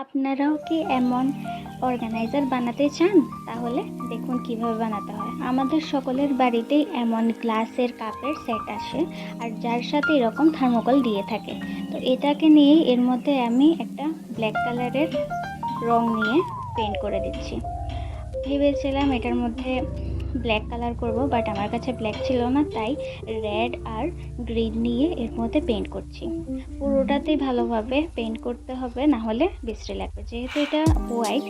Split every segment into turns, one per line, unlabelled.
আপনারাও কি এমন অর্গানাইজার বানাতে চান? তাহলে দেখুন কিভাবে বানাতে হয়। আমাদের সকলের বাড়িতেই এমন গ্লাসের কাপের সেট আসে, আর যার সাথে এরকম থার্মোকল দিয়ে থাকে। তো এটাকে নিয়েই এর মধ্যে আমি একটা ব্ল্যাক কালারের রং নিয়ে পেন্ট করে দিচ্ছি। ভেবেছিলাম এটার মধ্যে ব্ল্যাক কালার করব, বাট আমার কাছে ব্ল্যাক ছিল না, তাই রেড আর গ্রিন নিয়ে এর মধ্যে পেন্ট করছি। পুরোটাতেই ভালোভাবে পেন্ট করতে হবে, না হলে বিশ্রী লাগবে। যেহেতু এটা হোয়াইট,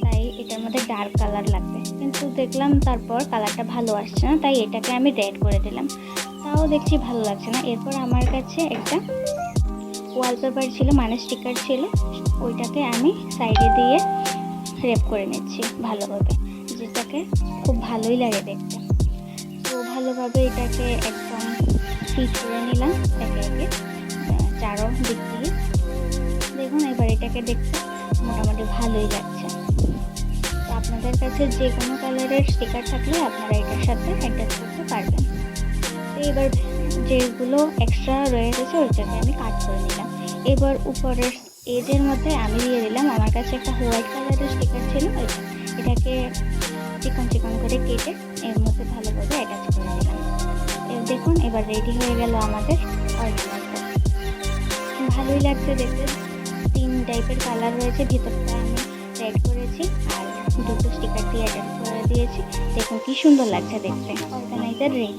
তাই এটার মধ্যে ডার্ক কালার লাগবে, কিন্তু দেখলাম তারপর কালারটা ভালো আসছে না, তাই এটাকে আমি রেড করে দিলাম। তাও দেখছি ভালো লাগছে না। এরপর আমার কাছে একটা ওয়ালপেপার ছিল, মানে স্টিকার ছিল, ওইটাকে আমি সাইডে দিয়ে র্যাপ করে নিচ্ছি ভালোভাবে, যেটাকে খুব ভালোই লাগে দেখতে। তো ভালোভাবে এটাকে একদম ফিট করে নিলাম একে একে চারো দিক দিয়ে। দেখুন এবার এটাকে দেখতে মোটামুটি ভালোই লাগছে। তো আপনাদের কাছে যে কোনো কালারের স্টিকার থাকলে আপনারা এটার সাথে অ্যাডজাস্ট করতে পারবেন। তো এবার যেগুলো এক্সট্রা রয়ে গেছে ওইটাকে আমি কাট করে নিলাম। এবার উপরের এজের মধ্যে আমি দিয়ে দিলাম, আমার কাছে একটা হোয়াইট কালারের স্টিকার ছিল, এটাকে চিকন চিকন করে কেটে এর মধ্যে ভালোভাবে অ্যাটাচ করে দিলাম। দেখুন এবার রেডি হয়ে গেল আমাদের অর্গানাইজার। ভালোই লাগছে দেখতে। 3 টাইপের কালার রয়েছে, ভিতরটা আমি রেড করেছি আর দুটো স্টিকার দিয়ে অ্যাটাচ করে দিয়েছি। দেখুন কি সুন্দর লাগছে দেখতে। Organiser ready.